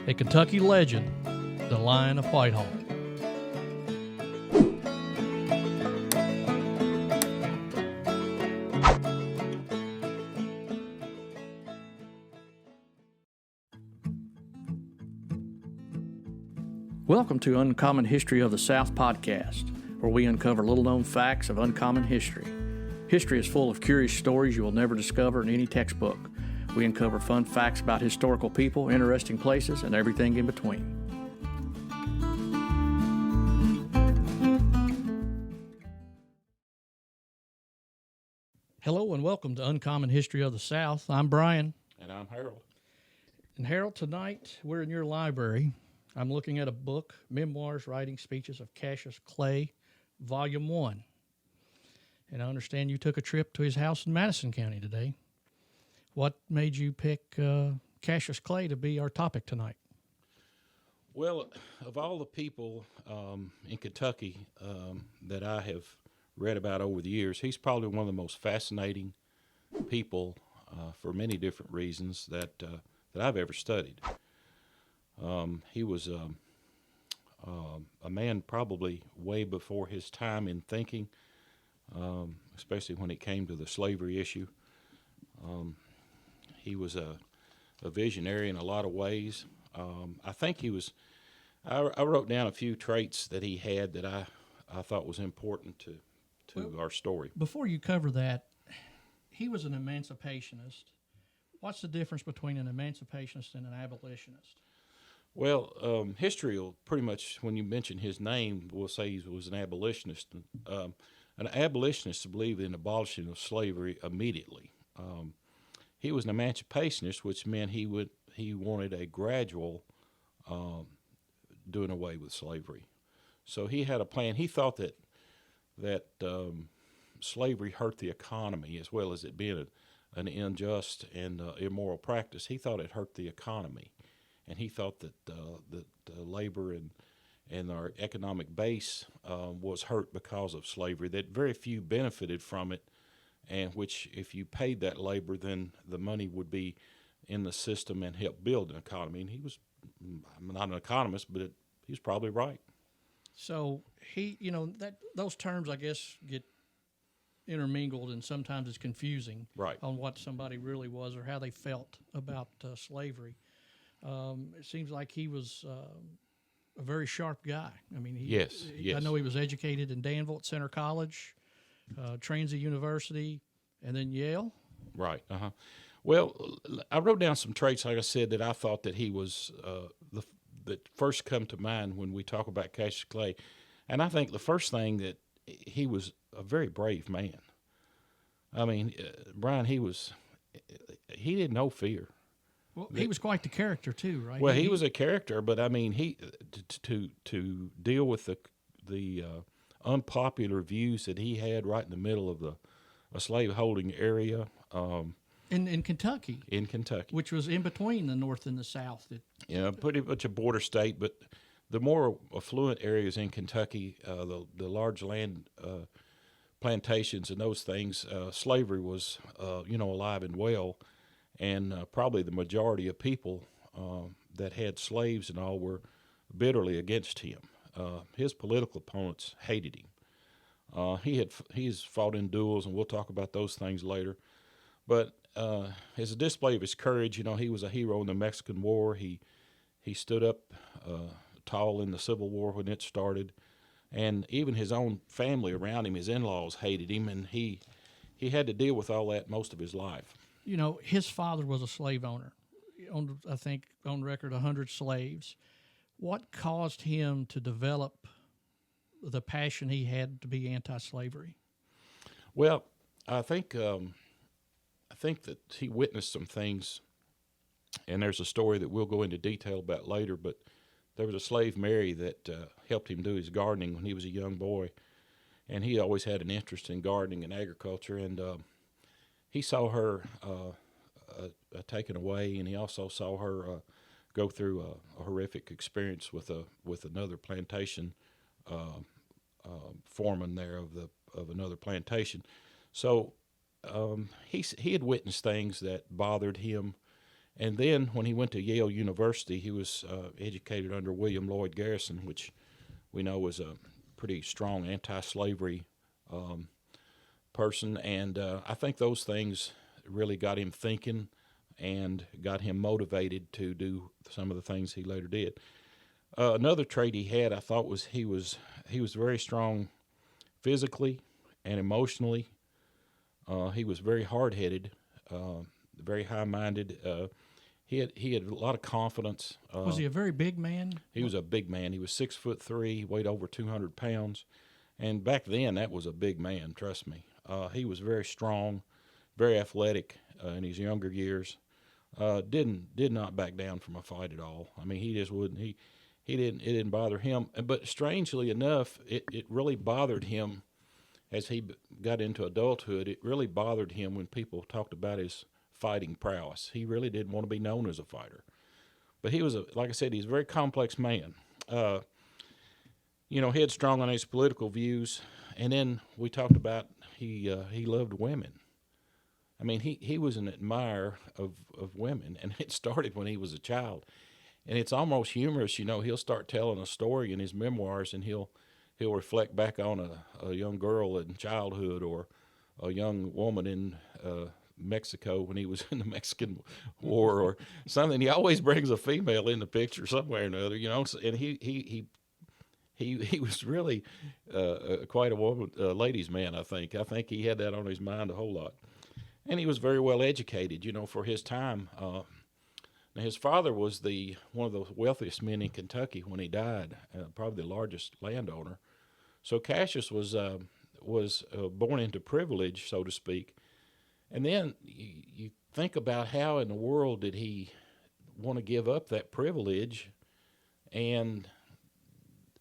a Kentucky legend, the Lion of Whitehall. Welcome to Uncommon History of the South podcast, where we uncover little-known facts of uncommon history. History is full of curious stories you will never discover in any textbook. We uncover fun facts about historical people, interesting places, and everything in between. Hello and welcome to Uncommon History of the South. I'm Brian. And I'm Harold. And Harold, tonight we're in your library. I'm looking at a book, Memoirs, Writing, Speeches of Cassius Clay, Volume 1. And I understand you took a trip to his house in Madison County today. What made you pick Cassius Clay to be our topic tonight? Well, of all the people in Kentucky that I have read about over the years, he's probably one of the most fascinating people for many different reasons that I've ever studied. He was a man probably way before his time in thinking, especially when it came to the slavery issue. He was a visionary in a lot of ways. I think he was. I wrote down a few traits that he had that I thought was important to our story. Before you cover that, he was an emancipationist. What's the difference between an emancipationist and an abolitionist? Well, history will pretty much, when you mention his name, will say he was an abolitionist. An abolitionist believed in abolishing of slavery immediately. He was an emancipationist, which meant he wanted a gradual doing away with slavery. So he had a plan. He thought that slavery hurt the economy as well as it being an unjust and immoral practice. He thought it hurt the economy. And he thought that labor and our economic base was hurt because of slavery, that very few benefited from it, and which if you paid that labor, then the money would be in the system and help build an economy. And he was not an economist, but he was probably right. So those terms, I guess, get intermingled, and sometimes it's confusing on what somebody really was or how they felt about slavery. It seems like he was a very sharp guy. I mean, Yes. I know he was educated in Danville at Center College, Transit University, and then Yale. Right. Well, I wrote down some traits, like I said, that I thought that he was that first come to mind when we talk about Cassius Clay. And I think the first thing that he was a very brave man. I mean, Brian, he didn't know fear. Well, he was quite the character too, right? Well, he was a character, but I mean, he to deal with the unpopular views that he had right in the middle of a slaveholding area in Kentucky. In Kentucky, which was in between the North and the South. Pretty much a border state, but the more affluent areas in Kentucky, the large land plantations and those things, slavery was alive and well. And probably the majority of people that had slaves and all were bitterly against him. His political opponents hated him. He's fought in duels, and we'll talk about those things later. But as a display of his courage, he was a hero in the Mexican War. He stood up tall in the Civil War when it started, and even his own family around him, his in-laws, hated him, and he had to deal with all that most of his life. His father was a slave owner. He owned, I think, on record, 100 slaves. What caused him to develop the passion he had to be anti-slavery? Well, I think that he witnessed some things, and there's a story that we'll go into detail about later, but there was a slave Mary that helped him do his gardening when he was a young boy, and he always had an interest in gardening and agriculture, and he saw her taken away, and he also saw her go through a horrific experience with another plantation foreman there of another plantation. So he had witnessed things that bothered him, And then when he went to Yale University, he was educated under William Lloyd Garrison, which we know was a pretty strong anti-slavery person. And I think those things really got him thinking and got him motivated to do some of the things he later did. Another trait he had, I thought, was he was very strong physically and emotionally. He was very hard-headed, very high-minded. He had a lot of confidence. Was he a very big man? He was a big man. He was 6'3", weighed over 200 pounds, and back then that was a big man. Trust me. He was very strong, very athletic in his younger years. Did not back down from a fight at all. I mean, he just wouldn't. He didn't. It didn't bother him. But strangely enough, it really bothered him as he got into adulthood. It really bothered him when people talked about his fighting prowess. He really didn't want to be known as a fighter. But he was, like I said, he's a very complex man. Headstrong on his political views. And then we talked about he loved women. I mean, he was an admirer of women, and it started when he was a child. And it's almost humorous, he'll start telling a story in his memoirs, and he'll reflect back on a young girl in childhood or a young woman in Mexico when he was in the Mexican War or something. He always brings a female in the picture somewhere or another, and he was really quite a ladies' man, I think. I think he had that on his mind a whole lot. And he was very well educated, for his time. Now, his father was one of the wealthiest men in Kentucky when he died, probably the largest landowner. So Cassius was born into privilege, so to speak. And then you think about how in the world did he want to give up that privilege and,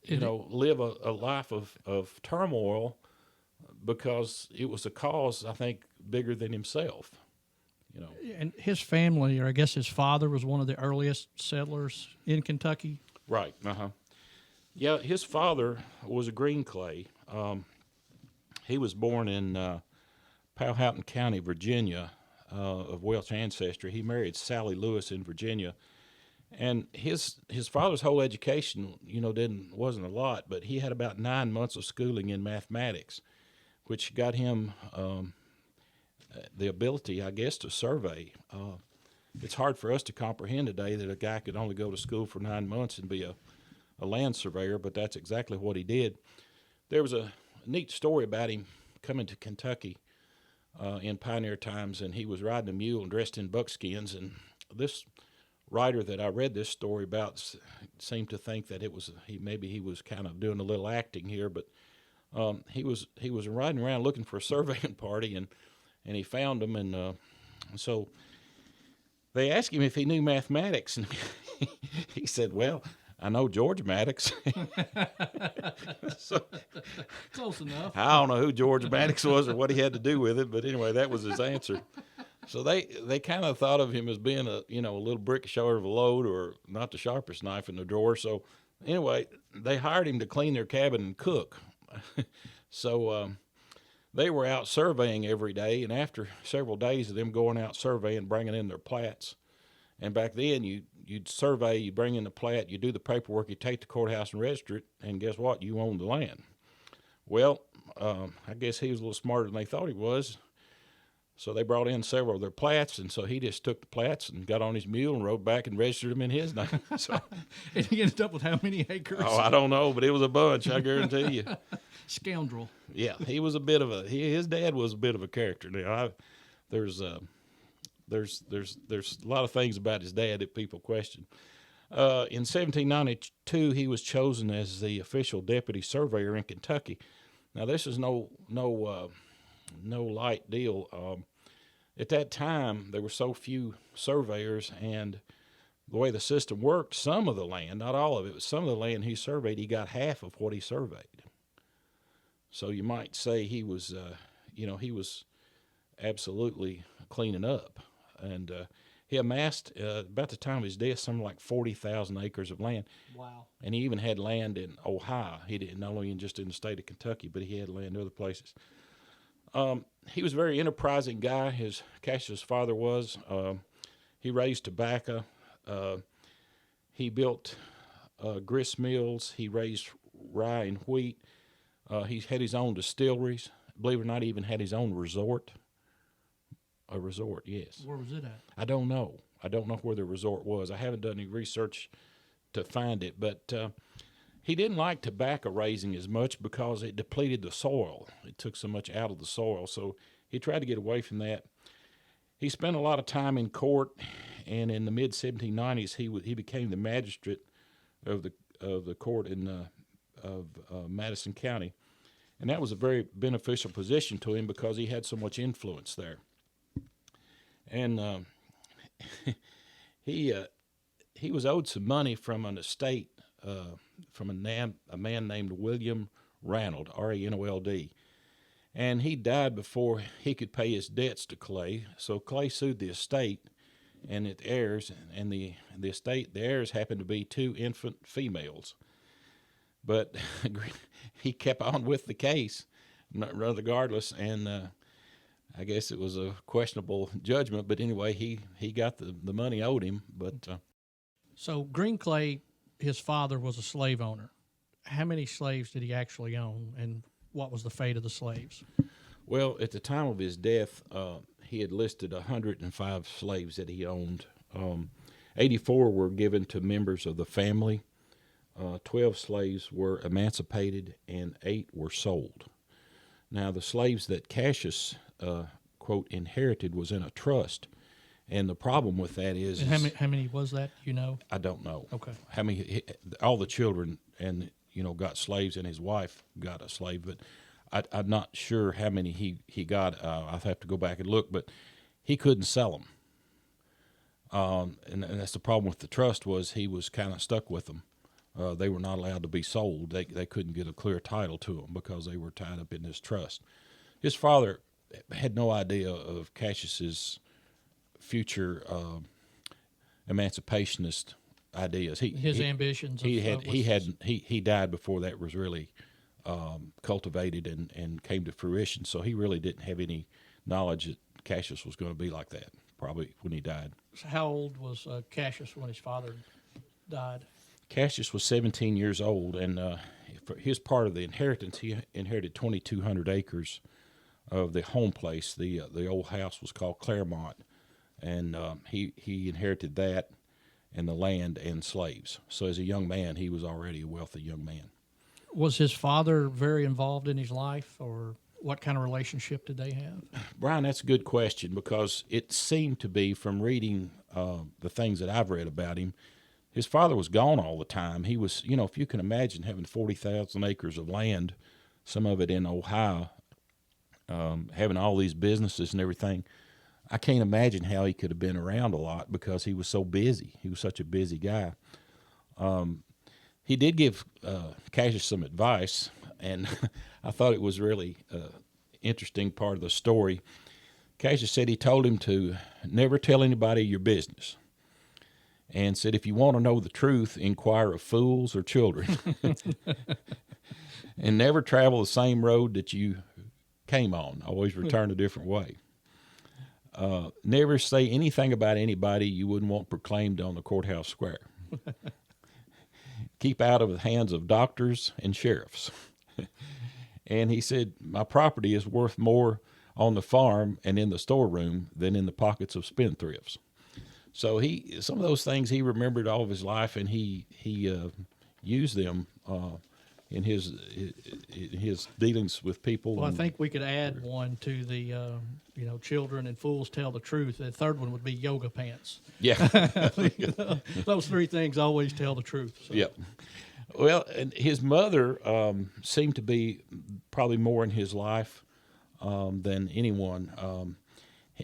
live a life of turmoil because it was a cause, I think, bigger than himself. And his family, or I guess his father, was one of the earliest settlers in Kentucky. Right. Yeah, his father was a Green Clay. He was born in Powhatan County, Virginia, of Welsh ancestry. He married Sally Lewis in Virginia, and his father's whole education, wasn't a lot, but he had about 9 months of schooling in mathematics, which got him the ability, I guess, to survey. It's hard for us to comprehend today that a guy could only go to school for 9 months and be a land surveyor, but that's exactly what he did. There was a neat story about him coming to Kentucky in pioneer times, and he was riding a mule and dressed in buckskins, and this writer that I read this story about seemed to think that maybe he was kind of doing a little acting here, but he was riding around looking for a surveying party, and he found them, and so they asked him if he knew mathematics, and he said, "Well, I know George Maddox." So, close enough. I don't know who George Maddox was or what he had to do with it, but anyway, that was his answer. So they kind of thought of him as being a little brick short of a load, or not the sharpest knife in the drawer. So anyway, they hired him to clean their cabin and cook. So they were out surveying every day, and after several days of them going out surveying, bringing in their plats, and back then you'd survey, you bring in the plat, you do the paperwork, you take the courthouse and register it, and guess what? You own the land. Well, I guess he was a little smarter than they thought he was. So they brought in several of their plats, and so he just took the plats and got on his mule and rode back and registered them in his name. So, and he ended up with how many acres? Oh, I don't know, but it was a bunch, I guarantee you. Scoundrel. Yeah, he was a bit of his dad was a bit of a character. Now, there's a lot of things about his dad that people question. In 1792, he was chosen as the official deputy surveyor in Kentucky. Now, this is no light deal. At that time, there were so few surveyors, and the way the system worked, some of the land, not all of it, but some of the land he surveyed, he got half of what he surveyed. So you might say he was, he was absolutely cleaning up. And he amassed, about the time of his death, something like 40,000 acres of land. Wow. And he even had land in Ohio. He didn't, not only just in the state of Kentucky, but he had land in other places. He was a very enterprising guy. Cassius' father was. He raised tobacco. He built grist mills. He raised rye and wheat. He had his own distilleries. Believe it or not, he even had his own resort. A resort, yes. Where was it at? I don't know. I don't know where the resort was. I haven't done any research to find it, but he didn't like tobacco raising as much because it depleted the soil. It took so much out of the soil, so he tried to get away from that. He spent a lot of time in court, and in the mid 1790s, he became the magistrate of the court of Madison County, and that was a very beneficial position to him because he had so much influence there. And he was owed some money from an estate from a man named William Ranald, Ranold, and he died before he could pay his debts to Clay. So Clay sued the estate and its heirs, and the heirs happened to be two infant females. But he kept on with the case, regardless, and I guess it was a questionable judgment. But anyway, he got the money owed him. But So Green Clay, his father was a slave owner. How many slaves did he actually own, and what was the fate of the slaves? Well, at the time of his death, he had listed 105 slaves that he owned. 84 were given to members of the family. 12 slaves were emancipated, and 8 were sold. Now, the slaves that Cassius, quote, inherited was in a trust. And the problem with that is... And how many was that, you know? I don't know. Okay. How many... All the children and, got slaves, and his wife got a slave, but I'm not sure how many he got. I'll have to go back and look, but he couldn't sell them. And that's the problem with the trust, was he was kind of stuck with them. They were not allowed to be sold. They couldn't get a clear title to them because they were tied up in this trust. His father had no idea of Cassius's future emancipationist ideas. His ambitions. He died before that was really cultivated and came to fruition. So he really didn't have any knowledge that Cassius was going to be like that, probably when he died. So how old was Cassius when his father died? Cassius was 17 years old, and for his part of the inheritance, he inherited 2,200 acres of the home place. The old house was called Claremont, and he inherited that and the land and slaves. So as a young man, he was already a wealthy young man. Was his father very involved in his life, or what kind of relationship did they have? Brian, that's a good question, because it seemed to be, from reading the things that I've read about him, his father was gone all the time. He was, if you can imagine having 40,000 acres of land, some of it in Ohio, having all these businesses and everything, I can't imagine how he could have been around a lot because he was so busy. He was such a busy guy. He did give Cassius some advice, and I thought it was really interesting part of the story. Cassius said he told him to never tell anybody your business, and said, if you want to know the truth, inquire of fools or children. And never travel the same road that you came on. Always return a different way. Never say anything about anybody you wouldn't want proclaimed on the courthouse square. Keep out of the hands of doctors and sheriffs. And he said, my property is worth more on the farm and in the storeroom than in the pockets of spendthrifts. So some of those things he remembered all of his life, and he used them in his dealings with people. Well, I think we could add one to the children and fools tell the truth. The third one would be yoga pants. Yeah, those three things always tell the truth. So. Yep. Well, and his mother seemed to be probably more in his life than anyone,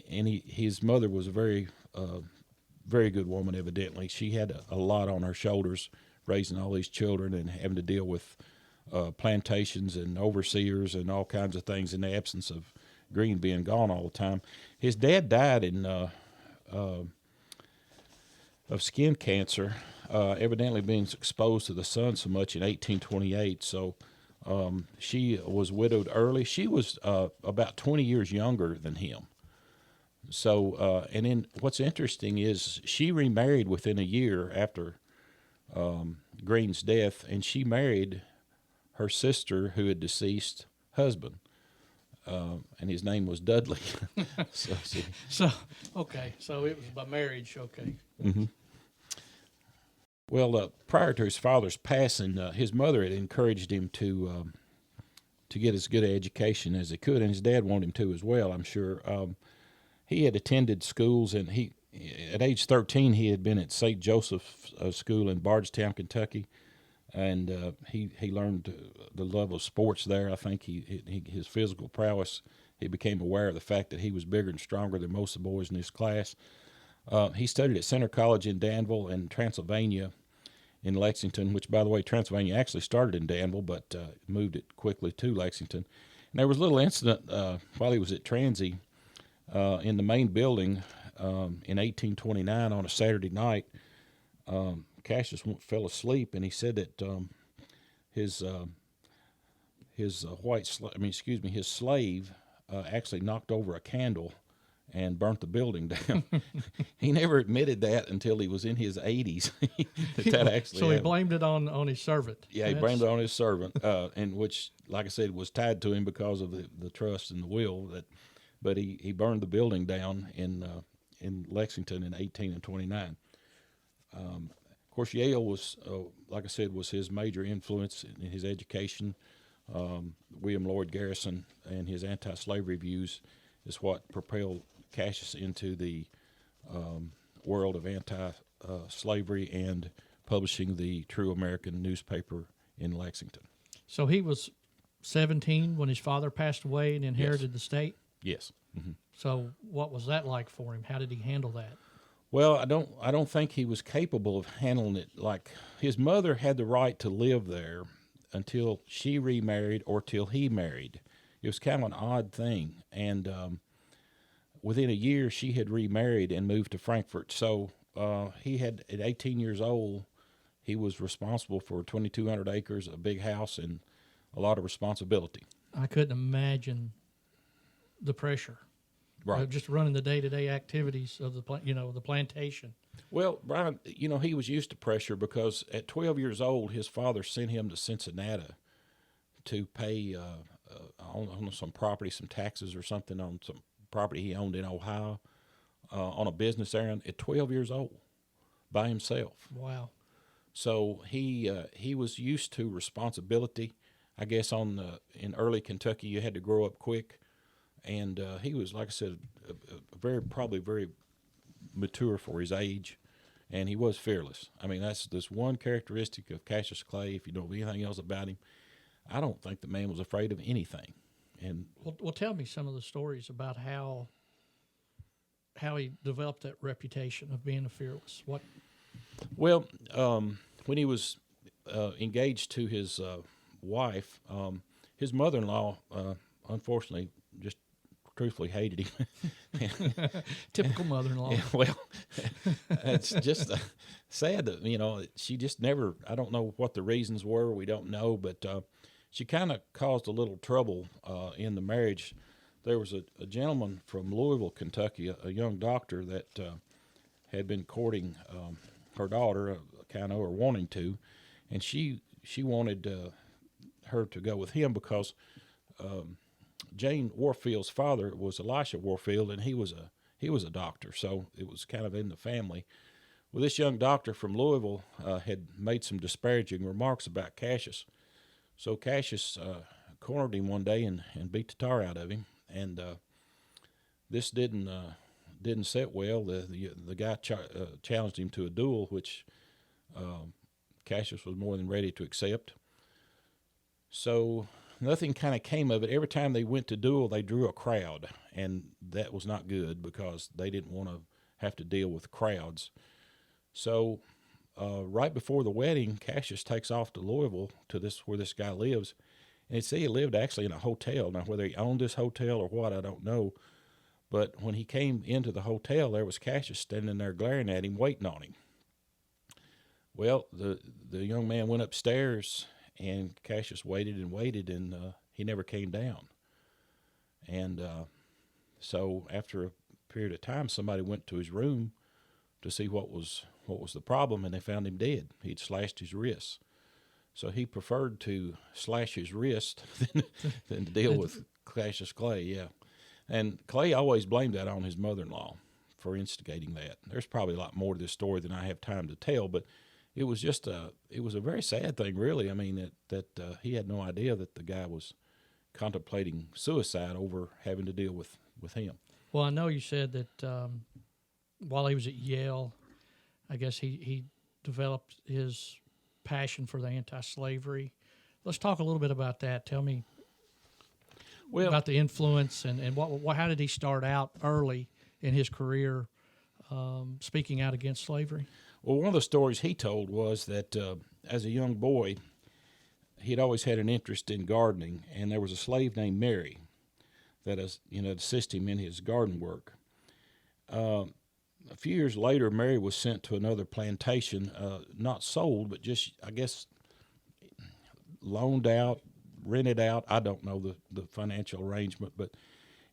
and his mother was a very good woman, evidently. She had a lot on her shoulders, raising all these children and having to deal with plantations and overseers and all kinds of things in the absence of Green being gone all the time. His dad died of skin cancer, evidently being exposed to the sun so much in 1828. So she was widowed early. She was about 20 years younger than him. So, and then what's interesting is she remarried within a year after Green's death, and she married her sister who had deceased husband, and his name was Dudley. so, see. So, okay, so it was by marriage. Okay. Mm-hmm. Well, prior to his father's passing, his mother had encouraged him to get as good an education as he could, and his dad wanted him to as well, I'm sure. He had attended schools, and at age 13, he had been at St. Joseph's School in Bardstown, Kentucky, and he learned the love of sports there. I think his physical prowess, he became aware of the fact that he was bigger and stronger than most of the boys in his class. He studied at Center College in Danville and Transylvania in Lexington, which, by the way, Transylvania actually started in Danville, but moved it quickly to Lexington. And there was a little incident while he was at Transy in the main building in 1829 on a Saturday night. Cassius fell asleep, and he said that his slave actually knocked over a candle and burnt the building down. He never admitted that until he was in his 80s. that actually So he happened. blamed it on his servant. Yeah, he blamed it on his servant, and which, like I said, was tied to him because of the trust and the will. But he burned the building down in Lexington in 1829. Of course, Yale was, like I said, was his major influence in his education. William Lloyd Garrison and his anti-slavery views is what propelled Cassius into the world of anti-slavery and publishing the True American newspaper in Lexington. So he was 17 when his father passed away and inherited the state? Yes. Mm-hmm. So what was that like for him? How did he handle that? Well, I don't think he was capable of handling it. Like, his mother had the right to live there until she remarried or till he married. It was kind of an odd thing, and within a year, she had remarried and moved to Frankfort. So he had, at 18 years old, he was responsible for 2,200 acres, a big house, and a lot of responsibility. I couldn't imagine the pressure, Right. just running the day-to-day activities of the plantation. Well, Brian, he was used to pressure because at 12 years old, his father sent him to Cincinnati to pay on some property, some taxes or something on some property he owned in Ohio on a business errand at 12 years old by himself. Wow. So he was used to responsibility. I guess in early Kentucky, you had to grow up quick, and he was, like I said, probably very mature for his age, and he was fearless. I mean, that's this one characteristic of Cassius Clay. If you know anything else about him, I don't think the man was afraid of anything. And well, tell me some of the stories about how he developed that reputation of being a fearless. What? Well, when he was engaged to his wife, his mother-in-law, unfortunately, just truthfully hated him. Typical mother-in-law. Yeah, well, it's just sad that, she just never, I don't know what the reasons were. We don't know, but she kind of caused a little trouble in the marriage. There was a gentleman from Louisville, Kentucky, a young doctor that had been courting her daughter, or wanting to, and she wanted her to go with him because Jane Warfield's father was Elisha Warfield, and he was a doctor, so it was kind of in the family. Well, this young doctor from Louisville had made some disparaging remarks about Cassius, so Cassius cornered him one day and beat the tar out of him, and this didn't sit well. The guy challenged him to a duel, which Cassius was more than ready to accept. So nothing kind of came of it. Every time they went to duel, they drew a crowd, and that was not good because they didn't want to have to deal with crowds. So right before the wedding, Cassius takes off to Louisville where this guy lives, and they say he lived actually in a hotel. Now, whether he owned this hotel or what, I don't know. But when he came into the hotel, there was Cassius standing there glaring at him, waiting on him. Well, the young man went upstairs, and Cassius waited, and he never came down. And so after period of time, somebody went to his room to see what was the problem, and they found him dead. He'd slashed his wrists. So he preferred to slash his wrist than to deal with Cassius Clay, yeah. And Clay always blamed that on his mother-in-law for instigating that. There's probably a lot more to this story than I have time to tell, but it was just it was a very sad thing, really. I mean, that he had no idea that the guy was contemplating suicide over having to deal with him. Well, I know you said that while he was at Yale, I guess he developed his passion for the anti-slavery. Let's talk a little bit about that. Tell me about the influence and how did he start out early in his career speaking out against slavery? Well, one of the stories he told was that as a young boy, he'd always had an interest in gardening, and there was a slave named Mary that assisted him in his garden work. A few years later, Mary was sent to another plantation, not sold, but just, I guess, loaned out, rented out. I don't know the financial arrangement, but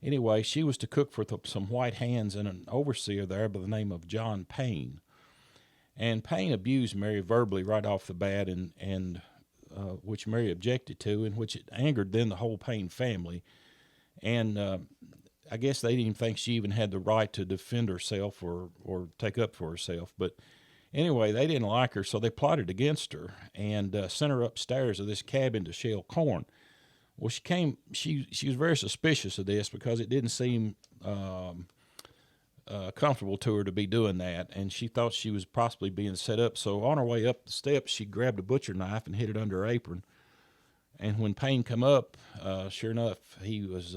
anyway, she was to cook for some white hands and an overseer there by the name of John Payne. And Payne abused Mary verbally right off the bat, and which Mary objected to, and which it angered then the whole Payne family. And I guess they didn't think she even had the right to defend herself or take up for herself. But anyway, they didn't like her, so they plotted against her and sent her upstairs of this cabin to shell corn. Well, she was very suspicious of this because it didn't seem comfortable to her to be doing that, and she thought she was possibly being set up. So on her way up the steps, she grabbed a butcher knife and hid it under her apron. And when Payne come up, sure enough, he was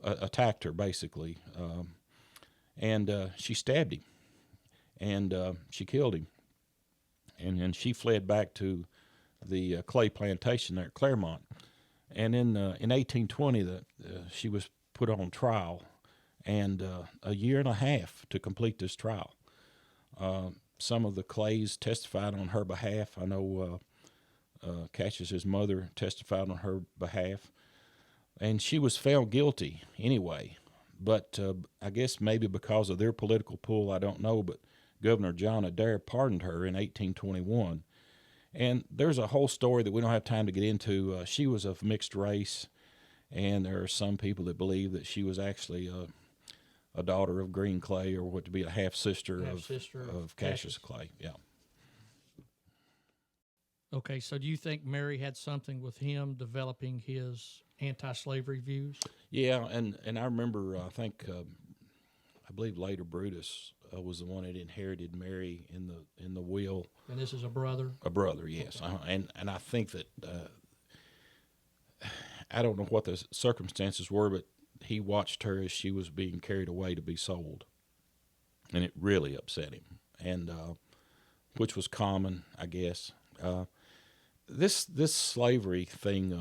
attacked her basically, and she stabbed him, and she killed him, and then she fled back to the Clay plantation there at Claremont. And in 1820, she was put on trial, and a year and a half to complete this trial. Some of the Clays testified on her behalf. I know Cassius's mother testified on her behalf, and she was found guilty anyway. But I guess maybe because of their political pull, I don't know, but Governor John Adair pardoned her in 1821. And there's a whole story that we don't have time to get into. She was of mixed race, and there are some people that believe that she was actually a daughter of Green Clay, or what to be a half-sister of Cassius Clay. Yeah. Okay, so do you think Mary had something with him developing his anti-slavery views? Yeah, and I remember, I believe later Brutus was the one that inherited Mary in the will. And this is a brother? A brother, yes. Okay. And I think that, I don't know what the circumstances were, but he watched her as she was being carried away to be sold. And it really upset him, and which was common, I guess. This slavery thing,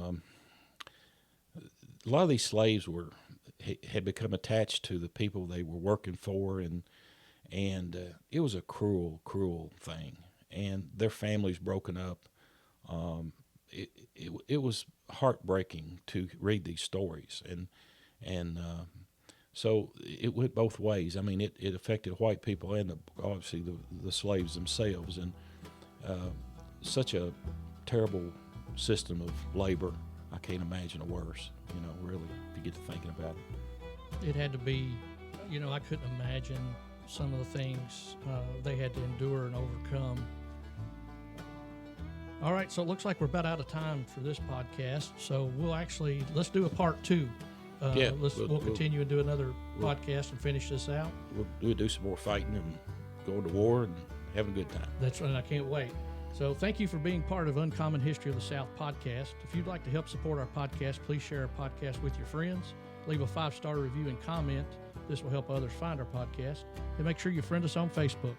a lot of these slaves had become attached to the people they were working for, and it was a cruel thing. And their families broken up. It was heartbreaking to read these stories, and so it went both ways. I mean, it affected white people and obviously the slaves themselves, and such a terrible system of labor. I can't imagine a worse, really, if you get to thinking about it. It had to be, I couldn't imagine some of the things they had to endure and overcome. All right, so it looks like we're about out of time for this podcast, so let's do a part 2. We'll continue and do another podcast and finish this out. We'll do some more fighting and going to war and having a good time. That's right, I can't wait. So thank you for being part of Uncommon History of the South podcast. If you'd like to help support our podcast, please share our podcast with your friends. Leave a 5-star review and comment. This will help others find our podcast. And make sure you friend us on Facebook.